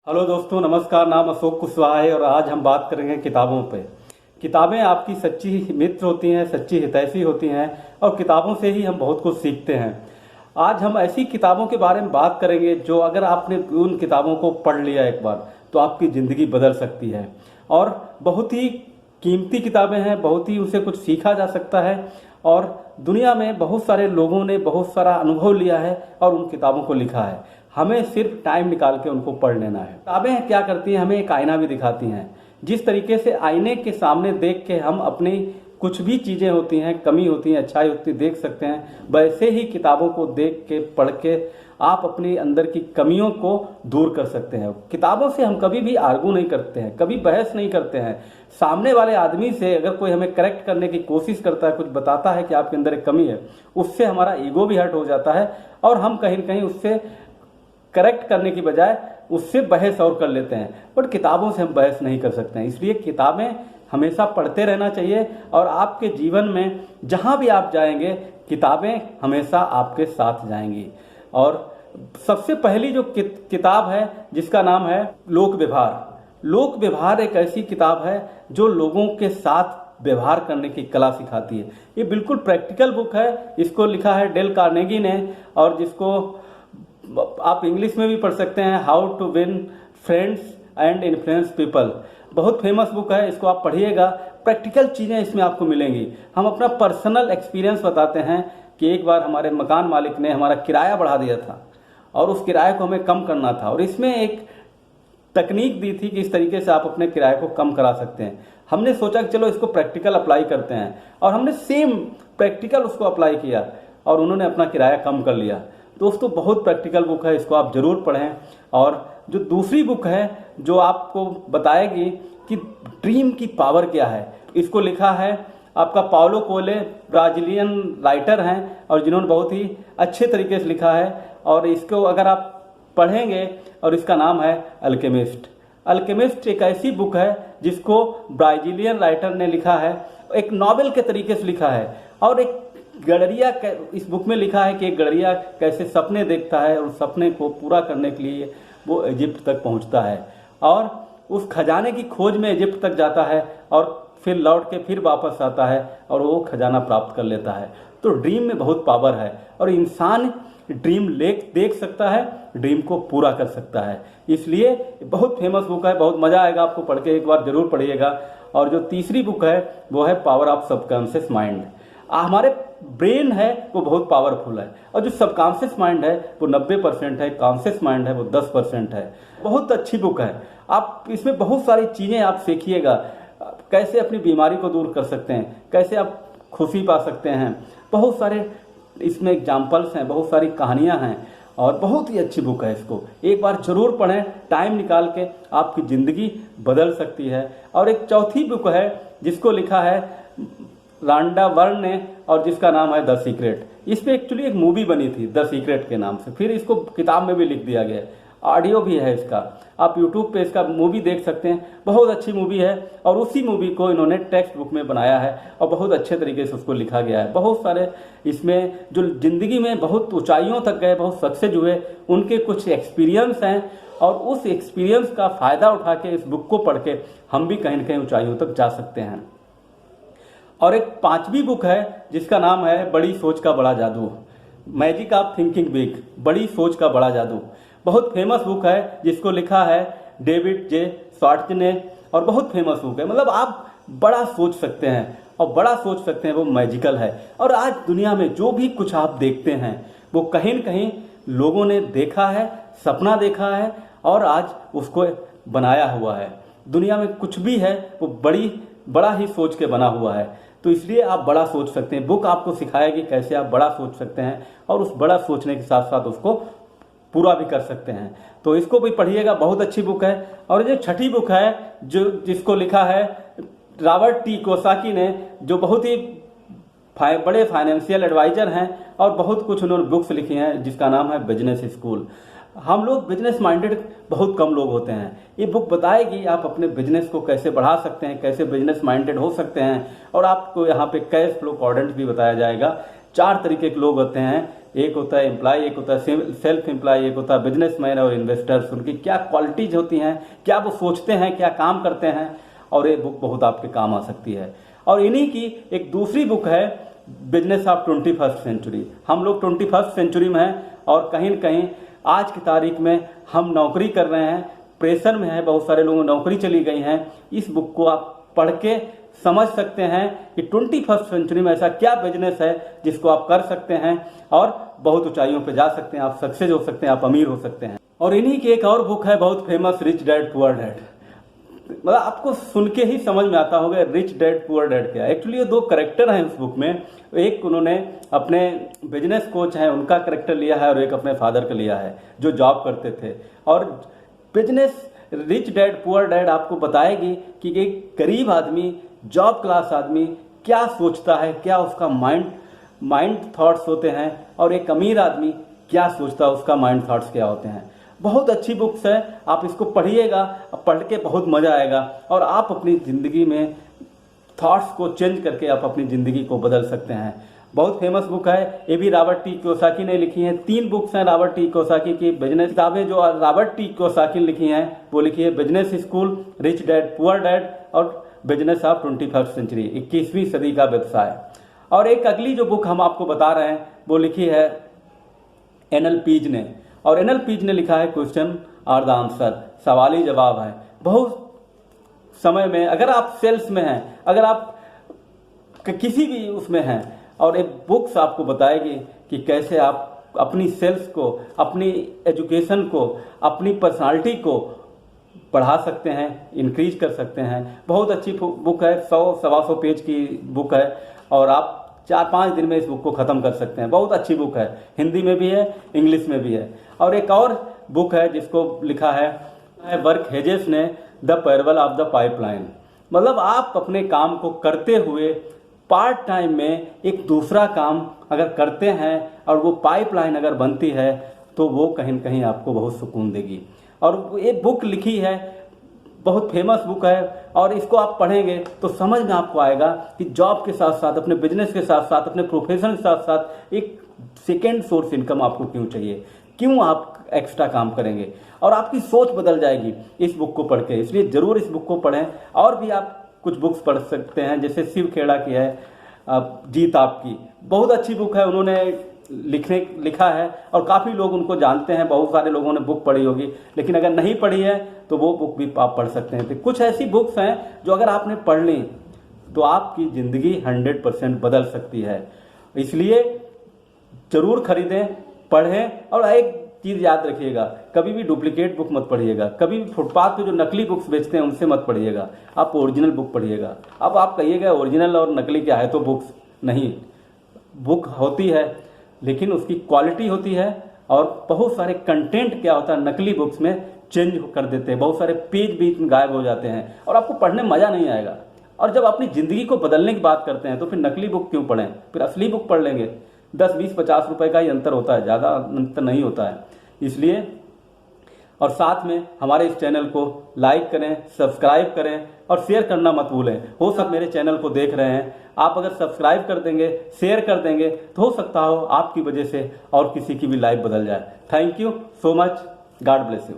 Hello दोस्तों, नमस्कार। नाम अशोक कुशवाहा है और आज हम बात करेंगे किताबों पे। किताबें आपकी सच्ची मित्र होती हैं, सच्ची हितैषी होती हैं और किताबों से ही हम बहुत कुछ सीखते हैं। आज हम ऐसी किताबों के बारे में बात करेंगे जो अगर आपने उन किताबों को पढ़ लिया एक बार तो आपकी ज़िंदगी बदल सकती है। और बहुत ही कीमती किताबें हैं, बहुत ही उनसे कुछ सीखा जा सकता है और दुनिया में बहुत सारे लोगों ने बहुत सारा अनुभव लिया है और उन किताबों को लिखा है। हमें सिर्फ टाइम निकाल के उनको पढ़ लेना है। किताबें क्या करती हैं, हमें एक आईना भी दिखाती हैं। जिस तरीके से आईने के सामने देख के हम अपनी कुछ भी चीज़ें होती हैं, कमी होती हैं, अच्छाई होती है, देख सकते हैं, वैसे ही किताबों को देख के पढ़ के आप अपने अंदर की कमियों को दूर कर सकते हैं। किताबों से हम कभी भी आर्गू नहीं करते हैं, कभी बहस नहीं करते हैं। सामने वाले आदमी से अगर कोई हमें करेक्ट करने की कोशिश करता है, कुछ बताता है कि आपके अंदर एक कमी है, उससे हमारा ईगो भी हर्ट हो जाता है और हम कहीं न कहीं उससे करेक्ट करने की बजाय उससे बहस और कर लेते हैं। बट किताबों से हम बहस नहीं कर सकते हैं। इसलिए किताबें हमेशा पढ़ते रहना चाहिए और आपके जीवन में जहाँ भी आप जाएंगे किताबें हमेशा आपके साथ जाएंगी। और सबसे पहली जो किताब है जिसका नाम है लोक व्यवहार। लोक व्यवहार एक ऐसी किताब है जो लोगों के साथ व्यवहार करने की कला सिखाती है। ये बिल्कुल प्रैक्टिकल बुक है। इसको लिखा है डेल कार्नेगी ने और जिसको आप इंग्लिश में भी पढ़ सकते हैं, how to win friends and influence people. बहुत फेमस बुक है, इसको आप पढ़िएगा। प्रैक्टिकल चीज़ें इसमें आपको मिलेंगी। हम अपना पर्सनल एक्सपीरियंस बताते हैं कि एक बार हमारे मकान मालिक ने हमारा किराया बढ़ा दिया था और उस किराए को हमें कम करना था और इसमें एक तकनीक दी थी कि इस तरीके से आप अपने किराए को कम करा सकते हैं। हमने सोचा कि चलो इसको प्रैक्टिकल अप्लाई करते हैं और हमने सेम प्रैक्टिकल उसको अप्लाई किया और उन्होंने अपना किराया कम कर लिया। दोस्तों, बहुत प्रैक्टिकल बुक है, इसको आप ज़रूर पढ़ें। और जो दूसरी बुक है जो आपको बताएगी कि ड्रीम की पावर क्या है, इसको लिखा है आपका पाउलो कोएल्हो, ब्राज़ीलियन राइटर हैं और जिन्होंने बहुत ही अच्छे तरीके से लिखा है। और इसको अगर आप पढ़ेंगे और इसका नाम है अल्केमिस्ट। अल्केमिस्ट एक ऐसी बुक है जिसको ब्राज़ीलियन राइटर ने लिखा है, एक नॉवेल के तरीके से लिखा है। और एक गडरिया, इस बुक में लिखा है कि एक गडरिया कैसे सपने देखता है और सपने को पूरा करने के लिए वो इजिप्ट तक पहुंचता है और उस खजाने की खोज में इजिप्ट तक जाता है और फिर लौट के फिर वापस आता है और वो खजाना प्राप्त कर लेता है। तो ड्रीम में बहुत पावर है और इंसान ड्रीम देख सकता है, ड्रीम को पूरा कर सकता है। इसलिए बहुत फेमस बुक है, बहुत मज़ा आएगा आपको पढ़ के, एक बार ज़रूर पढ़िएगा। और जो तीसरी बुक है वो है पावर ऑफ सबकॉन्शियस माइंड। हमारे ब्रेन है वो बहुत पावरफुल है और जो सबकॉन्शियस माइंड है वो 90% है, कॉन्शियस माइंड है वो 10% है। बहुत अच्छी बुक है। आप इसमें बहुत सारी चीज़ें आप सीखिएगा, कैसे अपनी बीमारी को दूर कर सकते हैं, कैसे आप खुशी पा सकते हैं। बहुत सारे इसमें एग्जाम्पल्स हैं, बहुत सारी कहानियाँ हैं और बहुत ही अच्छी बुक है। इसको एक बार ज़रूर पढ़ें, टाइम निकाल के, आपकी ज़िंदगी बदल सकती है। और एक चौथी बुक है जिसको लिखा है रांडा बर्न ने और जिसका नाम है द सीक्रेट। इस पर एक्चुअली एक मूवी बनी थी द सीक्रेट के नाम से, फिर इसको किताब में भी लिख दिया गया, ऑडियो भी है इसका। आप यूट्यूब पे इसका मूवी देख सकते हैं, बहुत अच्छी मूवी है। और उसी मूवी को इन्होंने टेक्स्ट बुक में बनाया है और बहुत अच्छे तरीके से उसको लिखा गया है। बहुत सारे इसमें जो ज़िंदगी में बहुत ऊंचाइयों तक गए, बहुत सक्सेस हुए, उनके कुछ एक्सपीरियंस हैं और उस एक्सपीरियंस का फ़ायदा उठा के इस बुक को पढ़ के हम भी कहीं न कहीं ऊंचाइयों तक जा सकते हैं। और एक पांचवी बुक है जिसका नाम है बड़ी सोच का बड़ा जादू, मैजिक ऑफ थिंकिंग बिग। बड़ी सोच का बड़ा जादू बहुत फेमस बुक है जिसको लिखा है डेविड जे स्वार्ट्ज ने और बहुत फेमस बुक है। मतलब आप बड़ा सोच सकते हैं और बड़ा सोच सकते हैं, वो मैजिकल है। और आज दुनिया में जो भी कुछ आप देखते हैं वो कहीं न कहीं लोगों ने देखा है, सपना देखा है और आज उसको बनाया हुआ है। दुनिया में कुछ भी है वो बड़ा ही सोच के बना हुआ है। तो इसलिए आप बड़ा सोच सकते हैं। बुक आपको सिखाएगी कैसे आप बड़ा सोच सकते हैं और उस बड़ा सोचने के साथ साथ उसको पूरा भी कर सकते हैं। तो इसको भी पढ़िएगा, बहुत अच्छी बुक है। और जो छठी बुक है जिसको लिखा है रॉबर्ट टी कियोसाकी ने, जो बहुत ही बड़े फाइनेंशियल एडवाइजर हैं और बहुत कुछ उन्होंने बुक्स लिखी हैं, जिसका नाम है बिजनेस स्कूल। हम लोग बिजनेस माइंडेड बहुत कम लोग होते हैं। ये बुक बताएगी आप अपने बिजनेस को कैसे बढ़ा सकते हैं, कैसे बिजनेस माइंडेड हो सकते हैं। और आपको यहाँ पे कैश फ्लो क्वाड्रेंट भी बताया जाएगा। 4 तरीके के लोग होते हैं एक होता है एम्प्लॉय, एक होता है सेल्फ एम्प्लॉय, एक होता है बिजनेसमैन और इन्वेस्टर्स। उनकी क्या क्वालिटीज होती हैं, क्या वो सोचते हैं, क्या काम करते हैं, और ये बुक बहुत आपके काम आ सकती है। और इन्हीं की एक दूसरी बुक है बिजनेस ऑफ 21st सेंचुरी। हम लोग 21st सेंचुरी में हैं और कहीं न कहीं आज की तारीख में हम नौकरी कर रहे हैं, प्रेशर में है, बहुत सारे लोगों की नौकरी चली गई हैं। इस बुक को आप पढ़ के समझ सकते हैं कि 21st सेंचुरी में ऐसा क्या बिजनेस है जिसको आप कर सकते हैं और बहुत ऊंचाइयों पे जा सकते हैं, आप सक्सेस हो सकते हैं, आप अमीर हो सकते हैं। और इन्हीं की एक और बुक है बहुत famous, rich dad poor dad. मतलब आपको सुन के ही समझ में आता होगा रिच डैड पुअर डैड क्या। एक्चुअली ये दो करेक्टर हैं उस बुक में, एक उन्होंने अपने बिजनेस कोच हैं उनका करेक्टर लिया है और एक अपने फादर का लिया है जो जॉब करते थे। और business rich dad poor dad आपको बताएगी कि एक गरीब आदमी, जॉब क्लास आदमी क्या सोचता है, क्या उसका माइंड थॉट्स होते हैं, और एक अमीर आदमी क्या सोचता है, उसका माइंड थॉट्स क्या होते हैं। बहुत अच्छी बुक्स है, आप इसको पढ़िएगा, पढ़ के बहुत मजा आएगा और आप अपनी जिंदगी में थॉट्स को चेंज करके आप अपनी जिंदगी को बदल सकते हैं। बहुत फेमस बुक है, ये भी रॉबर्ट टी कियोसाकी ने लिखी हैं। 3 बुक्स हैं रॉबर्ट टी कियोसाकी की बिजनेस किताबें जो रॉबर्ट टी कियोसाकी ने लिखी हैं, वो लिखी है business school, rich dad poor dad और बिजनेस ऑफ 21st सेंचुरी, 21वीं सदी का व्यवसाय। और एक अगली जो बुक हम आपको बता रहे हैं वो लिखी है एनएल पीज ने, और एनएल पीज ने लिखा है क्वेश्चन और द आंसर, सवाल ही जवाब है। बहुत समय में अगर आप सेल्स में हैं, अगर आप किसी भी उसमें हैं, और एक बुक्स आपको बताएगी कि कैसे आप अपनी सेल्स को, अपनी एजुकेशन को, अपनी पर्सनालिटी को बढ़ा सकते हैं, इंक्रीज कर सकते हैं। बहुत अच्छी बुक है, 100-125 पेज की बुक है और आप 4-5 दिन में इस बुक को ख़त्म कर सकते हैं। बहुत अच्छी बुक है, हिंदी में भी है, इंग्लिश में भी है। और एक और बुक है जिसको लिखा है बर्क हेजेस ने, the parable of the pipeline. मतलब आप अपने काम को करते हुए पार्ट टाइम में एक दूसरा काम अगर करते हैं और वो पाइपलाइन अगर बनती है तो वो कहीं न कहीं आपको बहुत सुकून देगी। और ये बुक लिखी है, बहुत फेमस बुक है, और इसको आप पढ़ेंगे तो समझ में आपको आएगा कि जॉब के साथ साथ, अपने बिजनेस के साथ साथ, अपने प्रोफेशन के साथ साथ एक सेकेंड सोर्स इनकम आपको क्यों चाहिए, क्यों आप एक्स्ट्रा काम करेंगे, और आपकी सोच बदल जाएगी इस बुक को पढ़ के। इसलिए ज़रूर इस बुक को पढ़ें। और भी आप कुछ बुक्स पढ़ सकते हैं, जैसे शिव खेड़ा की है जीत आपकी, बहुत अच्छी बुक है, उन्होंने लिखा है और काफ़ी लोग उनको जानते हैं, बहुत सारे लोगों ने बुक पढ़ी होगी, लेकिन अगर नहीं पढ़ी है तो वो बुक भी आप पढ़ सकते हैं। तो कुछ ऐसी बुक्स हैं जो अगर आपने पढ़ ली तो आपकी ज़िंदगी 100% बदल सकती है। इसलिए ज़रूर खरीदें, पढ़ें। और एक चीज़ याद रखिएगा, कभी भी डुप्लीकेट बुक मत पढ़िएगा, कभी भी फुटपाथ पे जो नकली बुक्स बेचते हैं उनसे मत पढ़िएगा, आप ओरिजिनल बुक पढ़िएगा। अब आप कहिएगा ओरिजिनल और नकली क्या है, तो बुक्स नहीं, बुक होती है लेकिन उसकी क्वालिटी होती है, और बहुत सारे कंटेंट क्या होता है नकली बुक्स में चेंज कर देते हैं, बहुत सारे पेज बीच में गायब हो जाते हैं और आपको पढ़ने में मज़ा नहीं आएगा। और जब अपनी ज़िंदगी को बदलने की बात करते हैं तो फिर नकली बुक क्यों पढ़ें, फिर असली बुक पढ़ लेंगे। 10, 20, 50 रुपए का ही अंतर होता है, ज़्यादा अंतर नहीं होता है। इसलिए, और साथ में हमारे इस चैनल को लाइक करें, सब्सक्राइब करें और शेयर करना मत भूलें। हो सकता मेरे चैनल को देख रहे हैं, आप अगर सब्सक्राइब कर देंगे, शेयर कर देंगे तो हो सकता हो आपकी वजह से और किसी की भी लाइफ बदल जाए। Thank you so much, God bless you.